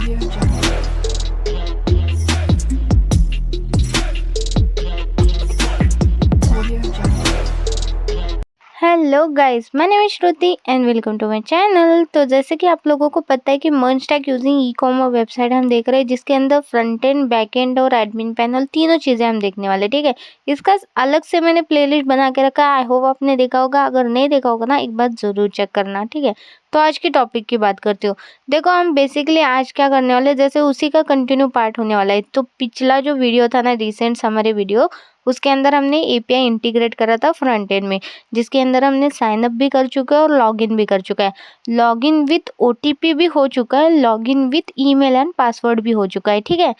Audio Jungle. Audio Jungle. Hello guys, my name is Shruti and welcome to my channel. तो जैसे कि आप लोगों को पता है कि मर्जटैग यूजिंग ई कॉमर्स वेबसाइट हम देख रहे हैं, जिसके अंदर फ्रंट एंड, बैक एंड और एडमिन पैनल तीनों चीज़ें हम देखने वाले। ठीक है, इसका अलग से मैंने प्लेलिस्ट बना के रखा है। आई होप आपने देखा होगा, अगर नहीं देखा होगा ना, एक बार ज़रूर चेक करना। ठीक है, तो आज की टॉपिक की बात करती हूँ। देखो, हम बेसिकली आज क्या करने वाले, जैसे उसी का कंटिन्यू पार्ट होने वाला है। तो पिछला जो वीडियो था ना, रिसेंट समरी वीडियो, उसके अंदर हमने एपीआई इंटीग्रेट करा था फ्रंट एंड में, जिसके अंदर हमने साइन अप भी कर चुका है और लॉगिन भी कर चुका है। लॉगिन विथ ओटीपी भी हो चुका है, login with email and password भी हो चुका है। ठीक है,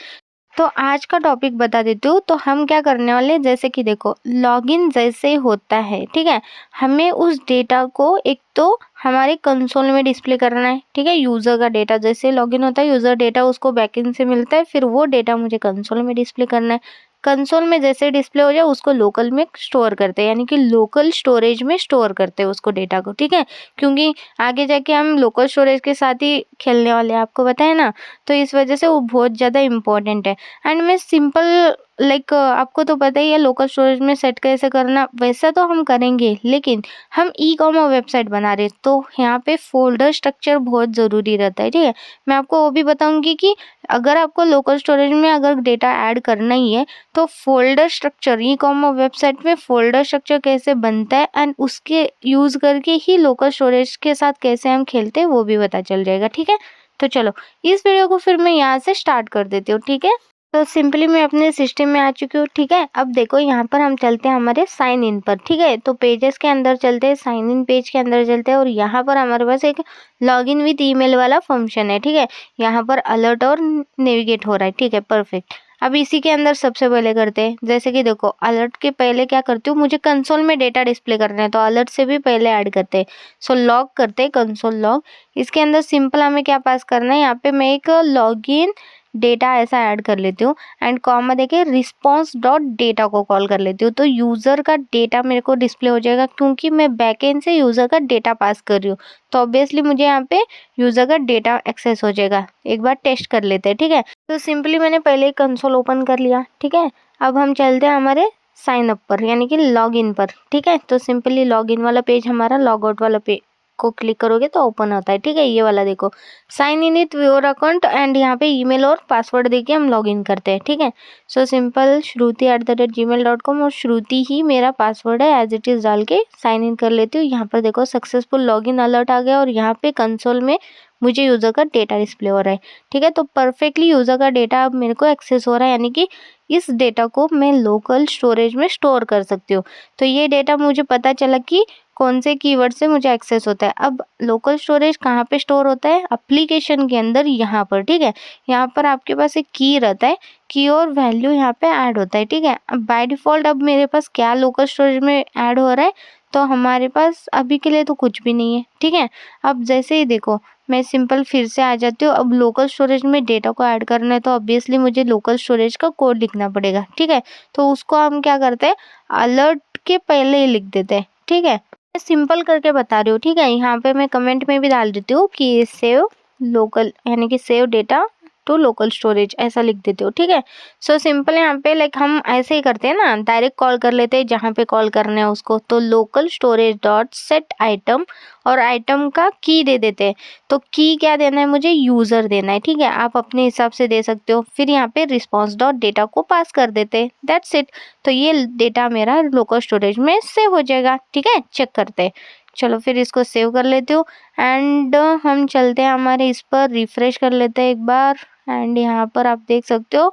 तो आज का टॉपिक बता देती हूँ। तो हम क्या करने वाले, जैसे कि देखो, लॉगिन जैसे होता है, ठीक है, हमें उस डेटा को एक तो हमारे कंसोल में डिस्प्ले करना है। ठीक है, यूज़र का डेटा जैसे लॉगिन होता है, यूज़र डेटा उसको बैकएंड से मिलता है, फिर वो डेटा मुझे कंसोल में डिस्प्ले करना है। कंसोल में जैसे डिस्प्ले हो जाए, उसको लोकल में स्टोर करते हैं, यानी कि लोकल स्टोरेज में स्टोर करते हैं उसको डेटा को। ठीक है, क्योंकि आगे जाके हम लोकल स्टोरेज के साथ ही खेलने वाले हैं, आपको पता है ना, तो इस वजह से वो बहुत ज़्यादा इम्पोर्टेंट है। एंड मैं सिंपल आपको तो पता ही है लोकल स्टोरेज में सेट कैसे करना, वैसा तो हम करेंगे, लेकिन हम ई कॉमर्स वेबसाइट बना रहे, तो यहाँ पे फोल्डर स्ट्रक्चर बहुत ज़रूरी रहता है। ठीक है, मैं आपको वो भी बताऊंगी कि अगर आपको लोकल स्टोरेज में अगर डेटा ऐड करना ही है, तो फोल्डर स्ट्रक्चर, ई कॉमर्स वेबसाइट में फोल्डर स्ट्रक्चर कैसे बनता है एंड उसके यूज़ करके ही लोकल स्टोरेज के साथ कैसे हम खेलते हैं, वो भी पता चल जाएगा। ठीक है, तो चलो इस वीडियो को फिर मैं यहाँ से स्टार्ट कर देती हूँ। ठीक है, तो सिंपली मैं अपने सिस्टम में आ चुकी हूँ। ठीक है, अब देखो यहाँ पर हम चलते हैं हमारे साइन इन पर। ठीक है, तो पेजेस के अंदर चलते हैं, साइन इन पेज के अंदर चलते हैं, और यहाँ पर हमारे पास एक लॉगिन विद ईमेल वाला फंक्शन है। ठीक है, यहाँ पर अलर्ट और नेविगेट हो रहा है। ठीक है, परफेक्ट। अब इसी के अंदर सबसे पहले करते हैं, जैसे कि देखो, अलर्ट के पहले क्या करती हूँ, मुझे कंसोल में डेटा डिस्प्ले करना है, तो अलर्ट से भी पहले ऐड करते हैं। सो लॉग करते हैं, कंसोल लॉग। इसके अंदर सिंपल हमें क्या पास करना है, यहाँ पे मैं एक लॉगिन डेटा ऐसा ऐड कर लेती हूँ एंड कॉमा देके रिस्पॉन्स डॉट डेटा को कॉल कर लेती हूँ। तो यूज़र का डेटा मेरे को डिस्प्ले हो जाएगा, क्योंकि मैं बैकएंड से यूज़र का डेटा पास कर रही हूँ, तो ऑब्वियसली मुझे यहाँ पे यूज़र का डेटा एक्सेस हो जाएगा। एक बार टेस्ट कर लेते हैं। ठीक है, तो सिंपली मैंने पहले ही कंसोल ओपन कर लिया। ठीक है, अब हम चलते हैं हमारे साइन अप पर, यानी कि लॉग इन पर। ठीक है, तो सिंपली लॉग इन वाला पेज हमारा, लॉग आउट वाला पेज को क्लिक करोगे तो ओपन होता है। ठीक है, ये वाला देखो, sign in with your account, and यहाँ पे ईमेल और पासवर्ड देके हम लॉग इन करते हैं। ठीक है, सो सिंपल shruti@gmail.com, और श्रुति ही मेरा पासवर्ड है, एज इट इज़ डाल के साइन इन कर लेती हूँ। यहाँ पर देखो सक्सेसफुल लॉगिन अलर्ट आ गया, और यहाँ पे कंसोल में मुझे यूज़र का डेटा डिस्प्ले हो रहा है। ठीक है, तो परफेक्टली यूज़र का डेटा अब मेरे को एक्सेस हो रहा है, यानी कि इस डेटा को मैं लोकल स्टोरेज में स्टोर कर सकती हूँ। तो ये डेटा मुझे पता चला कि कौन से कीवर्ड से मुझे एक्सेस होता है। अब लोकल स्टोरेज कहाँ पे स्टोर होता है, एप्लीकेशन के अंदर, यहाँ पर। ठीक है, यहाँ पर आपके पास एक की रहता है, की और वैल्यू यहाँ पे ऐड होता है। ठीक है, अब बाय डिफ़ॉल्ट अब मेरे पास क्या लोकल स्टोरेज में ऐड हो रहा है, तो हमारे पास अभी के लिए तो कुछ भी नहीं है। ठीक है, अब जैसे ही देखो, मैं सिंपल फिर से आ जाती हूँ। अब लोकल स्टोरेज में डेटा को ऐड करना है, तो ऑब्वियसली मुझे लोकल स्टोरेज का कोड लिखना पड़ेगा। ठीक है, तो उसको हम क्या करते हैं, अलर्ट के पहले ही लिख देते हैं। ठीक है, मैं सिंपल करके बता रही हूँ। ठीक है, यहाँ पे मैं कमेंट में भी डाल देती हूँ कि सेव लोकल, यानी कि save data to local storage, ऐसा लिख देती हूँ। ठीक है, सो सिंपल यहाँ पे हम ऐसे ही करते हैं ना, डायरेक्ट कॉल कर लेते हैं जहाँ पे कॉल करना है उसको। तो local storage dot set item, और आइटम का की दे देते हैं। तो की क्या देना है, मुझे यूज़र देना है। ठीक है, आप अपने हिसाब से दे सकते हो। फिर यहाँ पे रिस्पॉन्स डॉट डेटा को पास कर देते हैं, दैट्स इट। तो ये डेटा मेरा लोकल स्टोरेज में सेव हो जाएगा। ठीक है, चेक करते हैं। चलो फिर इसको सेव कर लेती हूँ, एंड हम चलते हैं हमारे इस पर, रिफ़्रेश कर लेते हैं एक बार, एंड यहाँ पर आप देख सकते हो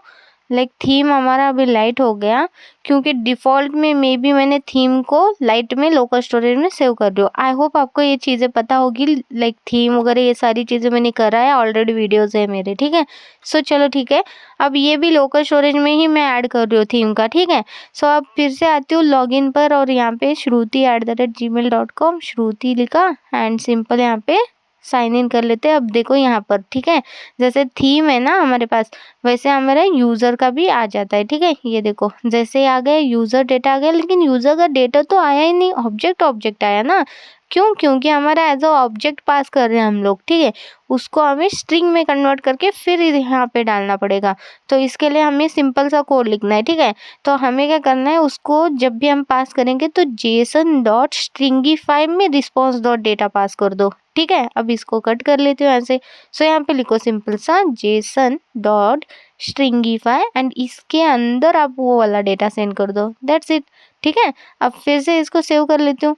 थीम हमारा अभी लाइट हो गया, क्योंकि डिफ़ॉल्ट में बी मैंने थीम को लाइट में लोकल स्टोरेज में सेव कर रही हूँ। आई होप आपको ये चीज़ें पता होगी, थीम वगैरह ये सारी चीज़ें मैंने करा है, ऑलरेडी वीडियोज़ है मेरे। ठीक है, सो चलो ठीक है, अब ये भी लोकल स्टोरेज में ही मैं ऐड कर रही हूँ थीम का। ठीक है, सो अब फिर से आती हूँ लॉगिन पर, और यहाँ पे shruti@gmail.com, श्रुति लिखा, एंड सिंपल यहाँ पे साइन इन कर लेते हैं। अब देखो यहाँ पर, ठीक है, जैसे थीम है ना हमारे पास, वैसे हमारा यूज़र का भी आ जाता है, ठीक है। ये देखो जैसे आ गया यूज़र डेटा आ गया, लेकिन यूज़र का डेटा तो आया ही नहीं, ऑब्जेक्ट आया ना। क्यों? क्योंकि हमारा एज अ ऑब्जेक्ट पास कर रहे हैं हम लोग, ठीक है। उसको हमें स्ट्रिंग में कन्वर्ट करके फिर यहाँ पे डालना पड़ेगा। तो इसके लिए हमें सिंपल सा कोड लिखना है, ठीक है। तो हमें क्या करना है, उसको जब भी हम पास करेंगे तो जेसन डॉट स्ट्रिंगीफाई में रिस्पॉन्स डॉट डेटा पास कर दो, ठीक है। अब इसको कट कर लेती हूँ ऐसे। सो यहाँ पे लिखो सिंपल सा जेसन डॉट स्ट्रिंगीफाई एंड इसके अंदर आप वो वाला डेटा सेंड कर दो, दैट्स इट, ठीक है। अब फिर से इसको सेव कर लेती हूँ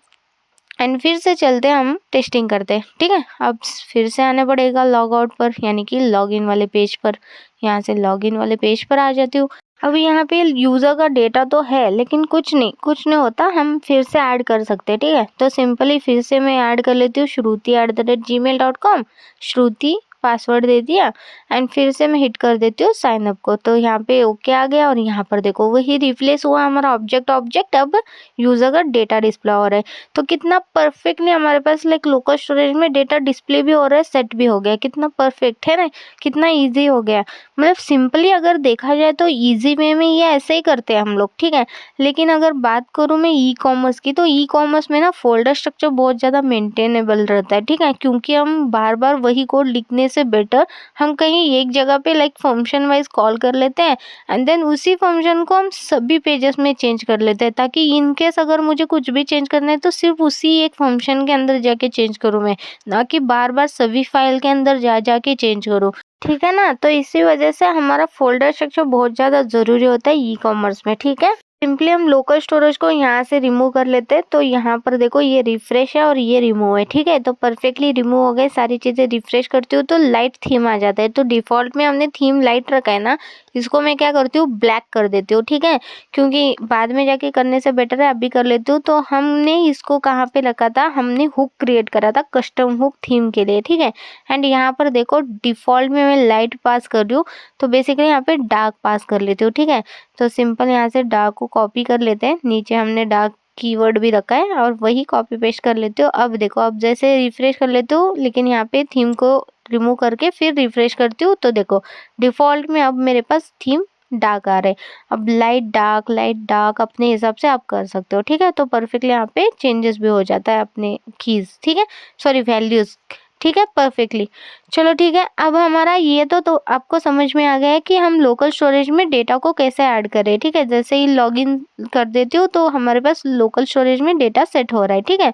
एंड फिर से चलते हैं, हम टेस्टिंग करते हैं, ठीक है। अब फिर से आने पड़ेगा लॉग आउट पर, यानी कि लॉगिन वाले पेज पर। यहाँ से लॉगिन वाले पेज पर आ जाती हूँ। अब यहाँ पे यूज़र का डेटा तो है, लेकिन कुछ नहीं होता, हम फिर से ऐड कर सकते हैं, ठीक है। तो सिंपली फिर से मैं ऐड कर लेती हूँ shruti@gmail.com, श्रुति पासवर्ड दे दिया एंड फिर से मैं हिट कर देती हूँ साइन अप को। तो यहाँ पे ओके आ गया और यहाँ पर देखो वही रिप्लेस हुआ हमारा ऑब्जेक्ट अब यूज़र का डेटा डिस्प्ले हो रहा है। तो कितना परफेक्टली हमारे पास लाइक लोकल स्टोरेज में डेटा डिस्प्ले भी हो रहा है, सेट भी हो गया, कितना परफेक्ट है ना, कितना ईजी हो गया। मतलब सिंपली अगर देखा जाए तो ईजी वे में ये ऐसे ही करते हैं हम लोग, ठीक है। लेकिन अगर बात करूँ मैं ई कॉमर्स की, तो ई कॉमर्स में ना फोल्डर स्ट्रक्चर बहुत ज़्यादा मेंटेनेबल रहता है, ठीक है। क्योंकि हम बार बार वही कोड लिखने से बेटर हम कहीं एक जगह पे लाइक फंक्शन वाइज कॉल कर लेते हैं एंड देन उसी फंक्शन को हम सभी पेजेस में चेंज कर लेते हैं, ताकि इन केस अगर मुझे कुछ भी चेंज करना है तो सिर्फ उसी एक फंक्शन के अंदर जाके चेंज करूँ मैं, ना कि बार बार सभी फाइल के अंदर जाके चेंज करूँ, ठीक है ना। तो इसी वजह से हमारा फोल्डर स्ट्रक्चर बहुत ज़्यादा ज़रूरी होता है ई कॉमर्स में, ठीक है। सिंपली हम लोकल स्टोरेज को यहाँ से रिमूव कर लेते हैं। तो यहाँ पर देखो ये रिफ्रेश है और ये रिमूव है, ठीक है। तो परफेक्टली रिमूव हो गए सारी चीज़ें। रिफ्रेश करती हूँ तो लाइट थीम आ जाता है। तो डिफ़ॉल्ट में हमने थीम लाइट रखा है ना, इसको मैं क्या करती हूँ, ब्लैक कर देती हूँ, ठीक है। क्योंकि बाद में जाके करने से बेटर है अभी कर लेती हूँ। तो हमने इसको कहाँ पे रखा था, हमने हुक क्रिएट करा था कस्टम हुक थीम के लिए, ठीक है। एंड यहाँ पर देखो डिफ़ॉल्ट में मैं लाइट पास कर रही हूँ, तो बेसिकली यहाँ पे डार्क पास कर लेती हूँ, ठीक है। तो सिंपल यहाँ से डार्क को कॉपी कर लेते हैं, नीचे हमने डार्क कीवर्ड भी रखा है और वही कॉपी पेस्ट कर लेते हो। अब देखो, अब जैसे रिफ्रेश कर लेते हो, लेकिन यहाँ पे थीम को रिमूव करके फिर रिफ्रेश करती हूँ, तो देखो डिफ़ॉल्ट में अब मेरे पास थीम डार्क आ रहा है। अब लाइट डार्क अपने हिसाब से आप कर सकते हो, ठीक है। तो परफेक्टली यहाँ पे चेंजेस भी हो जाता है अपने कीज, ठीक है, सॉरी वैल्यूज, ठीक है, परफेक्टली। चलो ठीक है, अब हमारा ये तो आपको समझ में आ गया है कि हम लोकल स्टोरेज में डेटा को कैसे ऐड करें, ठीक है। जैसे ही लॉगिन कर देती हूँ तो हमारे पास लोकल स्टोरेज में डेटा सेट हो रहा है, ठीक है।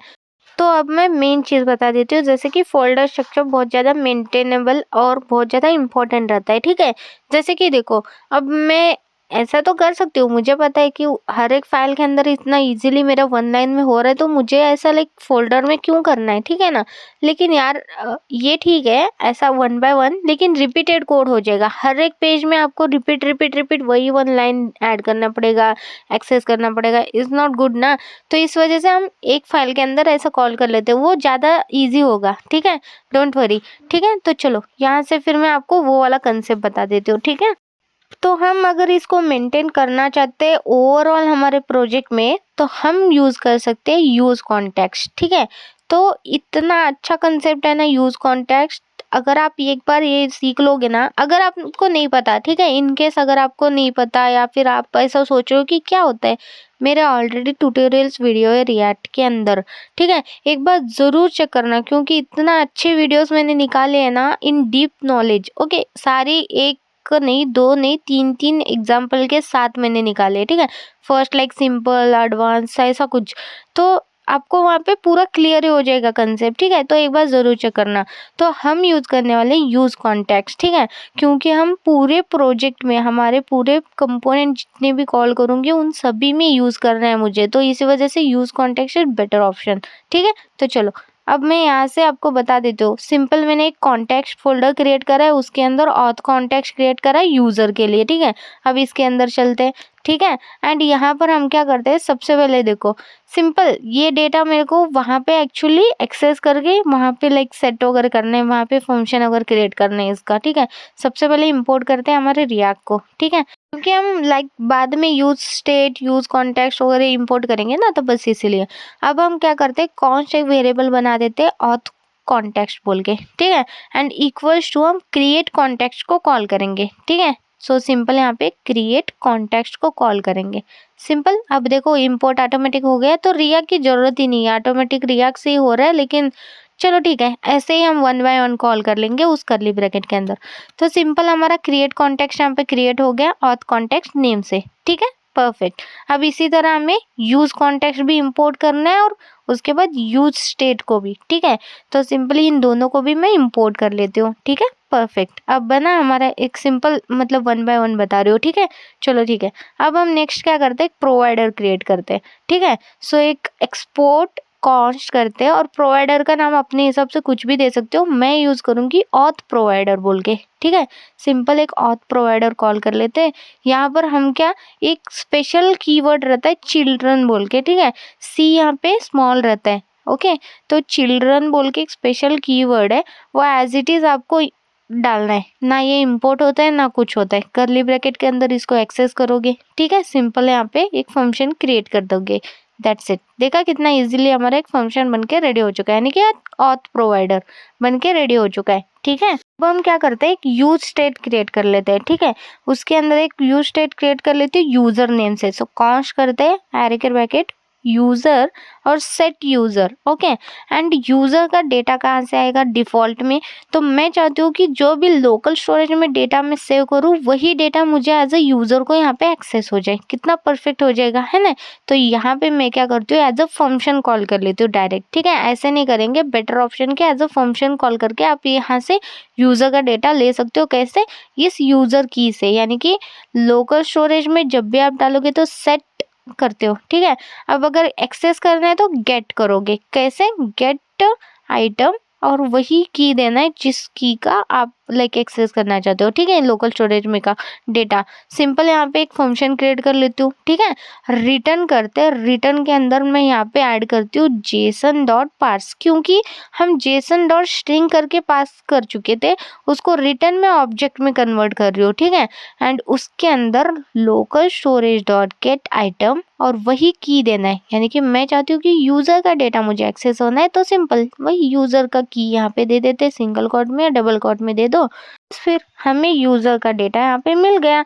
तो अब मैं मेन चीज़ बता देती हूँ, जैसे कि फोल्डर स्ट्रक्चर बहुत ज़्यादा मेंटेनेबल और बहुत ज़्यादा इंपॉर्टेंट रहता है, ठीक है। जैसे कि देखो, अब मैं ऐसा तो कर सकती हूँ, मुझे पता है कि हर एक फाइल के अंदर इतना इजीली मेरा वन लाइन में हो रहा है, तो मुझे ऐसा लाइक फोल्डर में क्यों करना है, ठीक है ना। लेकिन यार ये ठीक है ऐसा वन बाय वन, लेकिन रिपीटेड कोड हो जाएगा हर एक पेज में, आपको रिपीट वही वन लाइन ऐड करना पड़ेगा, एक्सेस करना पड़ेगा, इज़ नॉट गुड ना। तो इस वजह से हम एक फाइल के अंदर ऐसा कॉल कर लेते हैं, वो ज़्यादा ईजी होगा, ठीक है, डोंट वरी, ठीक है। तो चलो यहाँ से फिर मैं आपको वो वाला कंसेप्ट बता देती हूँ, ठीक है। तो हम अगर इसको मेंटेन करना चाहते हैं ओवरऑल हमारे प्रोजेक्ट में, तो हम यूज़ कर सकते हैं यूज़ कॉन्टेक्स्ट, ठीक है। तो इतना अच्छा कंसेप्ट है ना यूज़ कॉन्टेक्स्ट, अगर आप एक बार ये सीख लोगे ना, अगर आपको नहीं पता, ठीक है, इन केस अगर आपको नहीं पता या फिर आप ऐसा सोच रहे हो कि क्या होता है, मेरे ऑलरेडी ट्यूटोरियल्स वीडियो है रिएक्ट के अंदर, ठीक है, एक बार ज़रूर चेक करना, क्योंकि इतना अच्छे वीडियोस मैंने निकाले हैं ना इन डीप नॉलेज, ओके, सारी एक नहीं, दो नहीं, तीन एग्जाम्पल के साथ मैंने निकाले, ठीक है। फर्स्ट लाइक सिंपल, एडवांस, ऐसा कुछ, तो आपको वहाँ पे पूरा क्लियर हो जाएगा कंसेप्ट, ठीक है। तो एक बार ज़रूर चेक करना। तो हम यूज़ करने वाले यूज़ कॉन्टेक्स्ट, ठीक है, क्योंकि हम पूरे प्रोजेक्ट में हमारे पूरे कंपोनेंट जितने भी कॉल करूँगी उन सभी में यूज़ करना है मुझे, तो इसी वजह से use context is better option, ठीक है। तो चलो अब मैं यहाँ से आपको बता देती हूँ, सिंपल मैंने एक कॉन्टेक्स्ट फोल्डर क्रिएट करा है, उसके अंदर ऑथ कॉन्टेक्स्ट क्रिएट करा है यूज़र के लिए, ठीक है। अब इसके अंदर चलते हैं, ठीक है। एंड यहाँ पर हम क्या करते हैं, सबसे पहले देखो सिंपल ये डेटा मेरे को वहाँ पे एक्चुअली एक्सेस करके वहाँ पे लाइक सेट वगैरह करने हैं, वहाँ पे फंक्शन वगैरह क्रिएट करने हैं इसका, ठीक है। सबसे पहले इंपोर्ट करते हैं हमारे रिएक्ट को, ठीक है, क्योंकि हम लाइक बाद में यूज स्टेट यूज कॉन्टेक्स्ट वगैरह इंपोर्ट करेंगे ना, तो बस इसीलिए अब हम क्या करते हैं, कॉन्स्ट एक वेरिएबल बना देते हैं ऑथ कॉन्टेक्स्ट बोल के, ठीक है, एंड इक्वल्स टू हम क्रिएट कॉन्टेक्स्ट को कॉल करेंगे, ठीक है। सो सिंपल यहाँ पे क्रिएट कॉन्टेक्स्ट को कॉल करेंगे, सिंपल। अब देखो इंपोर्ट ऑटोमेटिक हो गया, तो रिएक्ट की जरूरत ही नहीं है, ऑटोमेटिक रिएक्ट से ही हो रहा है, लेकिन चलो ठीक है, ऐसे ही हम 1 बाय 1 कॉल कर लेंगे उस करली ब्रैकेट के अंदर। तो सिंपल हमारा क्रिएट कॉन्टेक्स्ट यहाँ पे क्रिएट हो गया ऑथ कॉन्टेक्स्ट नेम से, ठीक है, परफेक्ट। अब इसी तरह हमें यूज कॉन्टेक्स्ट भी इंपोर्ट करना है और उसके बाद यूज स्टेट को भी, ठीक है। तो सिंपली इन दोनों को भी मैं इंपोर्ट कर लेती हूँ, ठीक है, परफेक्ट। अब बना हमारा एक सिंपल, मतलब 1 बाय 1 बता रही हूँ, ठीक है, चलो ठीक है। अब हम नेक्स्ट क्या करते हैं, प्रोवाइडर क्रिएट करते हैं, ठीक है। सो एक एक्सपोर्ट कॉन्स्ट करते हैं और प्रोवाइडर का नाम अपने हिसाब से कुछ भी दे सकते हो, मैं यूज करूंगी ऑथ प्रोवाइडर बोल के, ठीक है। सिंपल एक ऑथ प्रोवाइडर कॉल कर लेते हैं। यहाँ पर हम क्या, एक स्पेशल कीवर्ड रहता है चिल्ड्रन बोल के, ठीक है, सी यहाँ पे स्मॉल रहता है, ओके। तो चिल्ड्रन बोल के एक स्पेशल कीवर्ड है, वो एज इट इज आपको डालना है, ना ये इंपोर्ट होता है ना कुछ होता है, करली ब्रैकेट के अंदर इसको एक्सेस करोगे, ठीक है, सिंपल यहाँ पे एक फंक्शन क्रिएट कर दोगे, दैट्स इट। देखा कितना इजीली हमारा एक फंक्शन बनके रेडी हो चुका है, यानी कि ऑथ प्रोवाइडर बनके रेडी हो चुका है, ठीक है। अब हम क्या करते हैं, एक यूज स्टेट क्रिएट कर लेते हैं, ठीक है। उसके अंदर एक यूज स्टेट क्रिएट कर लेते हैं यूजर नेम से। सो कॉन्स्ट करते हैं एरे के ब्रैकेट यूजर और set user, okay. And user का डेटा कहाँ से आएगा, डिफॉल्ट में। तो मैं चाहती हूँ कि जो भी लोकल स्टोरेज में डेटा मैं सेव करूँ, वही डेटा मुझे एज अ यूजर को यहाँ पे एक्सेस हो जाए। कितना परफेक्ट हो जाएगा, है ना। तो यहाँ पे मैं क्या करती हूँ, एज अ फंक्शन कॉल कर लेती हूँ डायरेक्ट, ठीक है। ऐसे नहीं करेंगे, बेटर ऑप्शन के एज अ फंक्शन कॉल करके आप यहाँ से यूजर का डेटा ले सकते हो। कैसे, इस यूजर की से, यानी कि लोकल स्टोरेज में जब भी आप डालोगे तो सेट करते हो, ठीक है। अब अगर एक्सेस करना है तो गेट करोगे, कैसे, गेट आइटम, और वही की देना है जिस की का आप लाइक एक्सेस करना चाहते हो, ठीक है, लोकल स्टोरेज में का डेटा। सिंपल यहाँ पे एक फंक्शन क्रिएट कर लेती हूँ, ठीक है। रिटर्न करते हैं, रिटर्न के अंदर मैं यहाँ पे ऐड करती हूँ जेसन डॉट पार्स, क्योंकि हम जेसन डॉट स्ट्रिंग करके पास कर चुके थे, उसको रिटर्न में ऑब्जेक्ट में कन्वर्ट कर रही हूँ, ठीक है। एंड उसके अंदर local storage dot gate item और वही की देना है, यानी कि मैं चाहती हूँ कि यूजर का डेटा मुझे एक्सेस होना है, तो सिंपल वही यूजर का की यहाँ पे दे देते, सिंगल कोट में या डबल कोट में दे दो, फिर हमें यूजर का डेटा यहाँ पे मिल गया।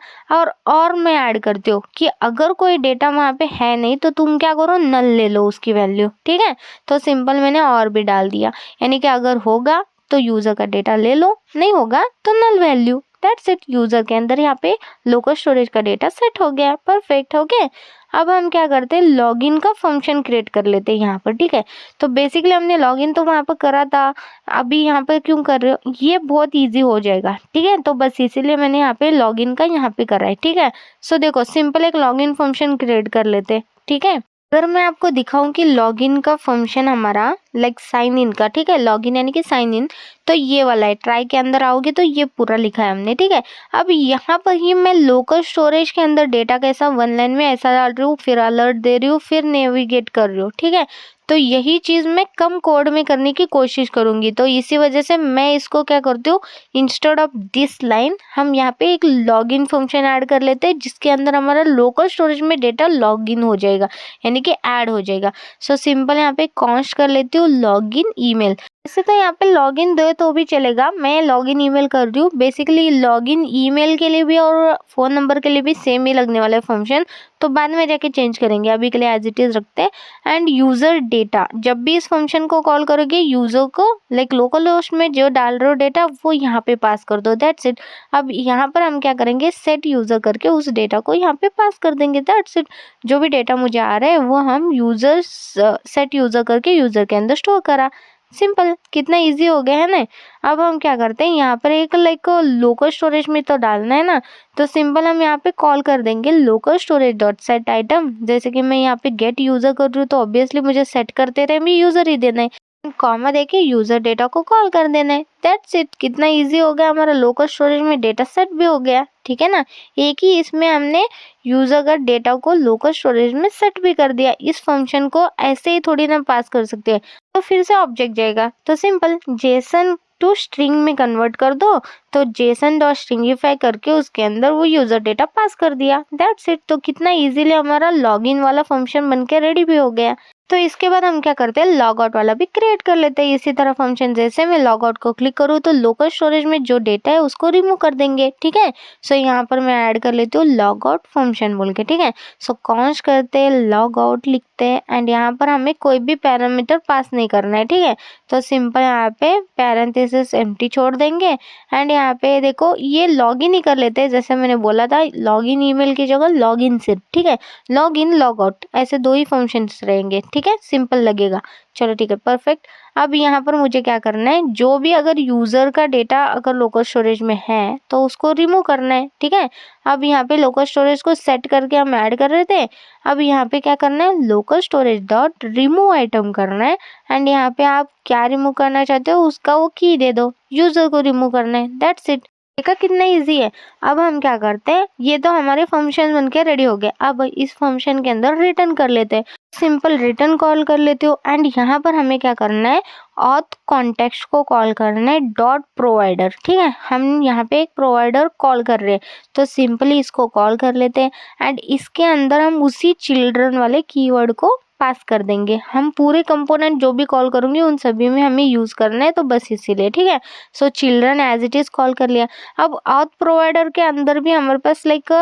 और मैं ऐड करती हूँ कि अगर कोई डेटा वहाँ पे है नहीं तो तुम क्या करो, नल ले लो उसकी वैल्यू, ठीक है। तो सिंपल मैंने और भी डाल दिया, यानी कि अगर होगा तो यूजर का डेटा ले लो, नहीं होगा तो null value, that's it. User के अंदर यहाँ पे लोकल स्टोरेज का डेटा सेट हो गया, परफेक्ट हो गया। अब हम क्या करते हैं, लॉगिन का फंक्शन क्रिएट कर लेते हैं यहाँ पर, ठीक है। तो बेसिकली हमने लॉगिन तो वहाँ पर करा था, अभी यहाँ पर क्यों कर रहे हो, ये बहुत इजी हो जाएगा, ठीक है। तो बस इसीलिए मैंने यहाँ पे लॉगिन का यहाँ पे करा है, ठीक है। सो देखो सिंपल एक लॉगिन फंक्शन क्रिएट कर लेते हैं, ठीक है। अगर मैं आपको दिखाऊं कि लॉगिन का फंक्शन हमारा लाइक साइन इन का, ठीक है, लॉगिन यानी कि साइन इन, तो ये वाला है। ट्राई के अंदर आओगे तो ये पूरा लिखा है हमने, ठीक है। अब यहाँ पर ही मैं लोकल स्टोरेज के अंदर डेटा कैसा 1 लाइन में ऐसा डाल रही हूँ, फिर अलर्ट दे रही हूँ, फिर नेविगेट कर रही हूँ, ठीक है। तो यही चीज़ मैं कम कोड में करने की कोशिश करूँगी, तो इसी वजह से मैं इसको क्या करती हूँ, इंस्टेड ऑफ दिस लाइन हम यहाँ पे एक लॉगिन फंक्शन ऐड कर लेते हैं, जिसके अंदर हमारा लोकल स्टोरेज में डेटा लॉगिन हो जाएगा, यानी कि ऐड हो जाएगा। सो सिंपल यहाँ पे कॉन्स्ट कर लेती हूँ लॉगिन ईमेल। वैसे तो यहाँ पे लॉगिन दो तो भी चलेगा, मैं लॉगिन ईमेल कर रही हूँ। बेसिकली लॉगिन ईमेल के लिए भी और फ़ोन नंबर के लिए भी सेम ही लगने वाला है फंक्शन, तो बाद में जाके चेंज करेंगे, अभी के लिए एज इट इज़ रखते हैं। एंड यूज़र डेटा, जब भी इस फंक्शन को कॉल करोगे यूज़र को लाइक लोकल होस्ट में जो डाल रहे हो डेटा वो यहाँ पे पास कर दो, दैट्स इट। अब यहाँ पर हम क्या करेंगे, सेट यूज़र करके उस डेटा को यहाँ पे पास कर देंगे, दैट्स इट। जो भी डेटा मुझे आ रहा है वो हम यूज़र सेट यूज़र करके यूज़र के अंदर स्टोर करा, सिंपल। कितना इजी हो गया है ना। अब हम क्या करते हैं, यहाँ पर एक लाइक लोकल स्टोरेज में तो डालना है ना, तो सिंपल हम यहाँ पे कॉल कर देंगे local storage dot set item. जैसे कि मैं यहाँ पे गेट यूजर कर रही हूँ, तो ऑब्वियसली मुझे सेट करते रहे भी यूजर ही देना है, कॉमा देके यूजर डेटा को कॉल कर देना है, दैट्स इट। कितना इजी हो गया, हमारा लोकल स्टोरेज में डेटा सेट भी हो गया, ठीक है ना। एक ही इसमें हमने यूजर का डेटा को लोकल स्टोरेज में सेट भी कर दिया। इस फंक्शन को ऐसे ही थोड़ी ना पास कर सकते हैं, तो फिर से ऑब्जेक्ट जाएगा, तो सिंपल जेसन टू स्ट्रिंग में कन्वर्ट कर दो, तो जेसन डॉट स्ट्रिंगिफाई करके उसके अंदर वो यूजर डेटा पास कर दिया, दैट्स इट। तो कितना इजीली हमारा लॉगिन वाला फंक्शन बनके रेडी भी हो गया। तो इसके बाद हम क्या करते हैं, लॉग आउट वाला भी क्रिएट कर लेते हैं इसी तरह फंक्शन। जैसे मैं लॉग आउट को क्लिक करूँ तो लोकल स्टोरेज में जो डेटा है उसको रिमूव कर देंगे, ठीक है। सो यहाँ पर मैं ऐड कर लेती हूँ लॉग आउट फंक्शन बोल के, ठीक है। सो कॉन्स्ट करते हैं, लॉग आउट लिखते हैं एंड यहाँ पर हमें कोई भी पैरामीटर पास नहीं करना है, ठीक है। तो सिंपल यहाँ पे पैरेंथेसिस एम्प्टी छोड़ देंगे एंड यहाँ पे देखो ये लॉग इन ही कर लेते हैं। जैसे मैंने बोला था लॉग इन ईमेल की जगह लॉग इन सिर्फ, ठीक है। लॉग इन लॉग आउट ऐसे दो ही फंक्शंस रहेंगे, ठीक है, सिंपल लगेगा। चलो ठीक है, परफेक्ट। अब यहाँ पर मुझे क्या करना है, जो भी अगर यूजर का डेटा अगर लोकल स्टोरेज में है तो उसको रिमूव करना है, ठीक है। अब यहाँ पे लोकल स्टोरेज को सेट करके हम ऐड कर रहे थे। अब यहाँ पे क्या करना है, local storage dot remove item करना है एंड यहाँ पे आप क्या रिमूव करना चाहते हो उसका वो की दे दो, यूजर को रिमूव करना है, दैट्स इट। देखा कितना इजी है। अब हम क्या करते हैं, ये तो हमारे फंक्शन बनके रेडी हो गए। अब इस फंक्शन के अंदर रिटर्न कर लेते हैं, सिंपल रिटर्न कॉल कर लेते हो एंड यहाँ पर हमें क्या करना है, ऑथ कॉन्टेक्स्ट को कॉल करना है डॉट प्रोवाइडर, ठीक है। हम यहाँ पे एक प्रोवाइडर कॉल कर रहे हैं तो सिंपली इसको कॉल कर लेते हैं एंड इसके अंदर हम उसी चिल्ड्रन वाले कीवर्ड को पास कर देंगे। हम पूरे कंपोनेंट जो भी कॉल करूंगी उन सभी में हमें यूज करना है, तो बस इसीलिए, ठीक है। So children as it is call कर लिया। अब ऑथ प्रोवाइडर के अंदर भी हमारे पास लाइक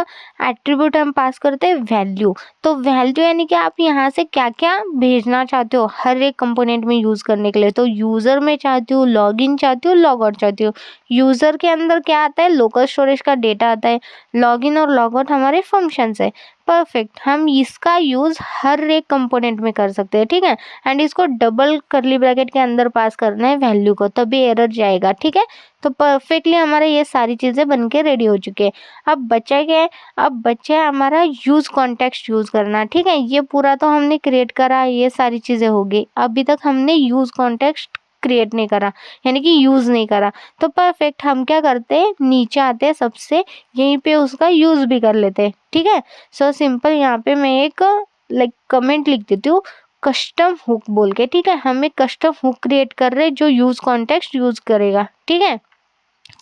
एट्रीब्यूट हम पास करते हैं वैल्यू। तो वैल्यू यानी कि आप यहाँ से क्या क्या भेजना चाहते हो हर एक कंपोनेंट में यूज करने के लिए। तो यूजर में चाहती हूँ, लॉग इन चाहती हूँ, लॉग आउट चाहती हूँ। यूजर के अंदर क्या आता है, लोकल स्टोरेज का डेटा आता है। लॉग इन और लॉग आउट हमारे फंक्शंस है। परफेक्ट, हम इसका यूज हर एक कंपोनेंट में कर सकते हैं, ठीक है। एंड इसको डबल करली ब्रैकेट के अंदर पास करना है वैल्यू को, तभी एरर जाएगा, ठीक है। तो परफेक्टली हमारे ये सारी चीजें बनके रेडी हो चुके हैं। अब बचा क्या है, अब बचा है हमारा यूज कॉन्टेक्स्ट यूज करना, ठीक है। ये पूरा तो हमने क्रिएट करा, ये सारी चीजें हो गई। अभी तक हमने यूज कॉन्टेक्स्ट क्रिएट नहीं करा, यानी कि यूज नहीं करा। तो परफेक्ट, हम क्या करते हैं, नीचे आते हैं सबसे, यहीं पे उसका यूज भी कर लेते हैं, ठीक है। सो सिंपल यहाँ पे मैं एक लाइक कमेंट लिख देती हूँ कस्टम हुक बोल के, ठीक है। हम एक कस्टम हुक क्रिएट कर रहे हैं जो यूज कॉन्टेक्स्ट यूज करेगा, ठीक है।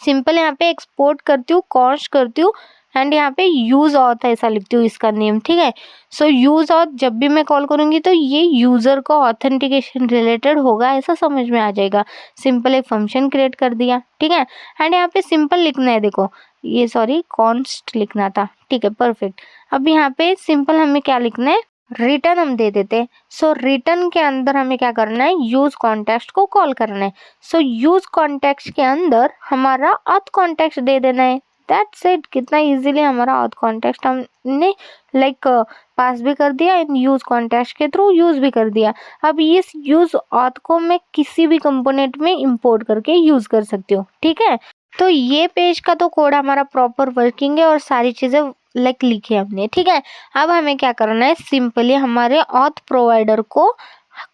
सिंपल यहाँ पे एक्सपोर्ट करती हूँ, कॉन्स्ट करती हूँ एंड यहाँ पे यूज ऑथ ऐसा लिखती हूँ इसका नेम, ठीक है। सो यूज ऑथ जब भी मैं कॉल करूंगी तो ये यूजर को ऑथेंटिकेशन रिलेटेड होगा ऐसा समझ में आ जाएगा। सिंपल एक फंक्शन क्रिएट कर दिया, ठीक है। एंड यहाँ पे सिंपल लिखना है, देखो ये सॉरी कॉन्स्ट लिखना था, ठीक है, परफेक्ट। अब यहाँ पे सिंपल हमें क्या लिखना है, रिटर्न हम दे देते हैं। सो रिटर्न के अंदर हमें क्या करना है, यूज कॉन्टेक्स्ट को कॉल करना है। सो यूज कॉन्टेक्स्ट के अंदर हमारा ऑथ कॉन्टेक्स्ट दे देना है, दैट्स इट। कितना इजीली हमारा ऑथ कॉन्टेक्स्ट हमने लाइक पास भी कर दिया एंड यूज कॉन्टेक्स्ट के थ्रू यूज भी कर दिया। अब इस यूज ऑथ को मैं किसी भी कंपोनेंट में इंपोर्ट करके यूज कर सकती हूँ, ठीक है। तो ये पेज का तो कोड हमारा प्रॉपर वर्किंग है और सारी चीजें लाइक लिखी है हमने, ठीक है। अब हमें क्या करना है, सिंपली हमारे ऑथ प्रोवाइडर को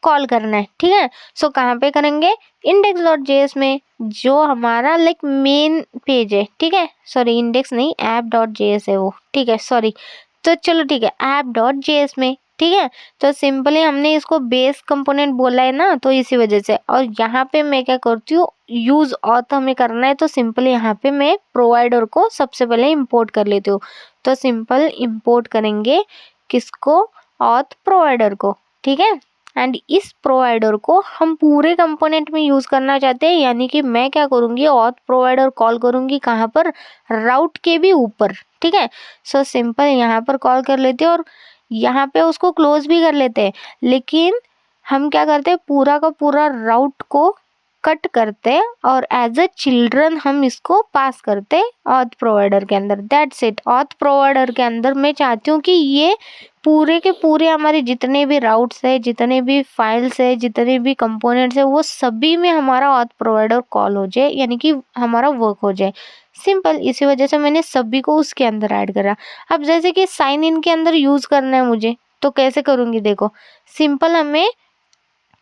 कॉल करना है, ठीक है। सो कहाँ पे करेंगे, index.js में, जो हमारा लाइक मेन पेज है, ठीक है। सॉरी इंडेक्स नहीं, app.js है वो, ठीक है, सॉरी। तो चलो ठीक है, app.js में, ठीक है। तो सिंपली हमने इसको बेस कंपोनेंट बोला है ना, तो इसी वजह से। और यहाँ पे मैं क्या करती हूँ, यूज ऑथ हमें करना है तो सिंपली यहाँ पे मैं प्रोवाइडर को सबसे पहले इंपोर्ट कर लेती हूँ। तो सिंपल इंपोर्ट करेंगे किसको, ऑथ प्रोवाइडर को, ठीक है। एंड इस प्रोवाइडर को हम पूरे कंपोनेंट में यूज करना चाहते हैं, यानी कि मैं क्या करूँगी, ऑथ प्रोवाइडर कॉल करूँगी कहाँ पर, राउट के भी ऊपर, ठीक है। सो सिंपल यहाँ पर कॉल कर लेते हैं और यहाँ पे उसको क्लोज भी कर लेते हैं। लेकिन हम क्या करते हैं, पूरा का पूरा राउट को कट करते हैं और एज अ चिल्ड्रन हम इसको पास करते हैं ऑथ प्रोवाइडर के अंदर, दैट्स इट। ऑथ प्रोवाइडर के अंदर मैं चाहती हूँ कि ये पूरे के पूरे हमारे जितने भी राउट्स है, जितने भी फाइल्स है, जितने भी कंपोनेंट्स है, वो सभी में हमारा ऑथ प्रोवाइडर कॉल हो जाए, यानी कि हमारा वर्क हो जाए। सिंपल, इसी वजह से मैंने सभी को उसके अंदर ऐड करा। अब जैसे कि साइन इन के अंदर यूज करना है मुझे, तो कैसे करूँगी, देखो सिंपल हमें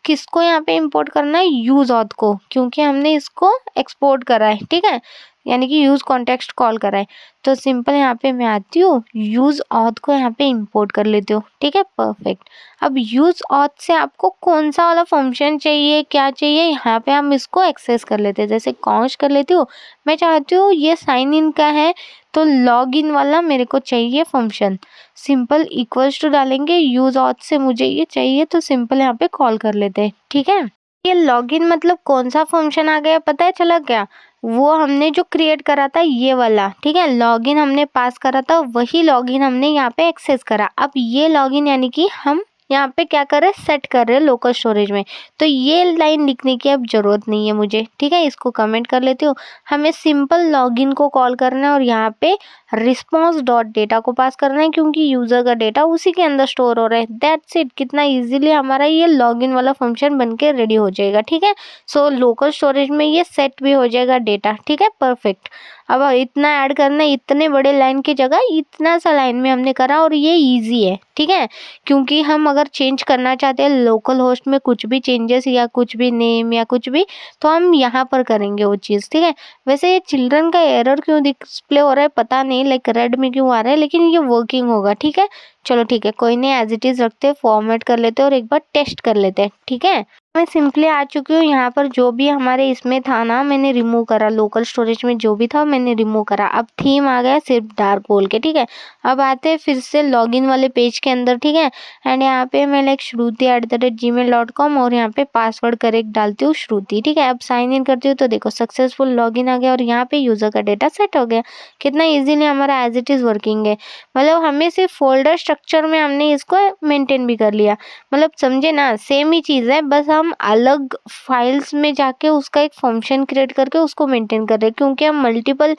किसको यहाँ पे इंपोर्ट करना है, यूज ऑथ को, क्योंकि हमने इसको एक्सपोर्ट करा है, ठीक है। यानी कि यूज़ कॉन्टेक्स्ट कॉल कराए। तो सिंपल यहाँ पे मैं आती हूँ, यूज़ ऑथ को यहाँ पे इंपोर्ट कर लेती हूँ। ठीक है, परफेक्ट। अब यूज़ ऑथ से आपको कौन सा वाला फंक्शन चाहिए, क्या चाहिए, यहाँ पे हम इसको एक्सेस कर लेते हैं। जैसे कॉन्श कर लेती हूँ, मैं चाहती हूँ ये साइन इन का है तो लॉग इन वाला मेरे को चाहिए फंक्शन। सिंपल इक्वल्स टू डालेंगे, यूज़ ऑथ से मुझे ये चाहिए तो सिंपल यहाँ पे कॉल कर लेते हैं। ठीक है, ये लॉगिन मतलब कौन सा फंक्शन आ गया पता है चला क्या? वो हमने जो क्रिएट करा था ये वाला। ठीक है, लॉगिन हमने पास करा था, वही लॉगिन हमने यहाँ पे एक्सेस करा। अब ये लॉगिन यानी कि हम यहाँ पे क्या कर रहे हैं, सेट कर रहे हैं लोकल स्टोरेज में। तो ये लाइन लिखने की अब जरूरत नहीं है मुझे। ठीक है, इसको कमेंट कर लेती हूँ। हमें सिंपल लॉगिन को कॉल करना है और यहाँ पे रिस्पॉन्स डॉट डेटा को पास करना है, क्योंकि यूजर का डेटा उसी के अंदर स्टोर हो रहा है। That's it. कितना इजीली हमारा ये लॉगिन वाला फंक्शन बन के रेडी हो जाएगा। ठीक है, सो लोकल स्टोरेज में ये सेट भी हो जाएगा डेटा। ठीक है, परफेक्ट। अब इतना ऐड करना है, इतने बड़े लाइन की जगह इतना सा लाइन में हमने करा और ये इजी है। ठीक है, क्योंकि हम अगर चेंज करना चाहते हैं लोकल होस्ट में कुछ भी चेंजेस या कुछ भी नेम या कुछ भी, तो हम यहाँ पर करेंगे वो चीज़। ठीक है, वैसे ये चिल्ड्रन का एरर क्यों डिस्प्ले हो रहा है पता नहीं, लाइक रेड में क्यों आ रहा है, लेकिन ये वर्किंग होगा। ठीक है, चलो ठीक है, कोई नहीं, एज इट इज़ रखते हैं, फॉर्मेट कर लेते हैं और एक बार टेस्ट कर लेते हैं। ठीक है, मैं सिंपली आ चुकी हूँ यहाँ पर। जो भी हमारे इसमें था ना मैंने रिमूव करा, लोकल स्टोरेज में जो भी था मैंने रिमूव करा। अब थीम आ गया सिर्फ डार्क बोल के। ठीक है, अब आते हैं फिर से लॉगिन वाले पेज के अंदर। ठीक है, एंड यहाँ पे मैं लाइक shruti@gmail.com और यहाँ पे पासवर्ड करेक्ट डालती हूँ श्रुति। ठीक है, अब साइन इन करती हूँ तो देखो सक्सेसफुल लॉगिन आ गया और यहाँ पे यूजर का डेटा सेट हो गया। कितना इजीली हमारा एज इट इज़ वर्किंग है। मतलब हमें सिर्फ फोल्डर स्ट्रक्चर में हमने इसको मेंटेन भी कर लिया। मतलब समझे ना, सेम ही चीज़ है, बस हम अलग फाइल्स में जाके उसका एक फंक्शन क्रिएट करके उसको मेंटेन कर रहे हैं। क्योंकि हम मल्टीपल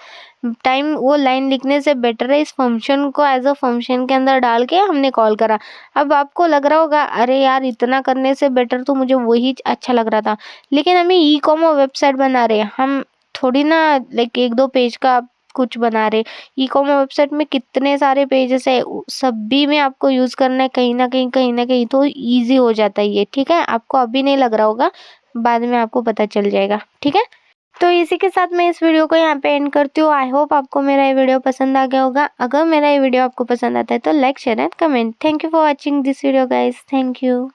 टाइम वो लाइन लिखने से बेटर है इस फंक्शन को एज अ फंक्शन के अंदर डाल के हमने कॉल करा। अब आपको लग रहा होगा अरे यार इतना करने से बेटर तो मुझे वही अच्छा लग रहा था, लेकिन हमें ई कॉमर्स वेबसाइट बना रहे हैं हम, थोड़ी ना लाइक एक दो पेज का कुछ बना रहे। ई कॉमर्स वेबसाइट में कितने सारे पेजेस है, सभी में आपको यूज़ करना है कहीं ना कहीं तो ईजी हो जाता है ये। ठीक है, आपको अभी नहीं लग रहा होगा, बाद में आपको पता चल जाएगा। ठीक है, तो इसी के साथ मैं इस वीडियो को यहाँ पे एंड करती हूँ। आई होप आपको मेरा ये वीडियो पसंद आ गया होगा। अगर मेरा ये वीडियो आपको पसंद आता है तो like share and comment. Thank you for watching this video guys, thank you.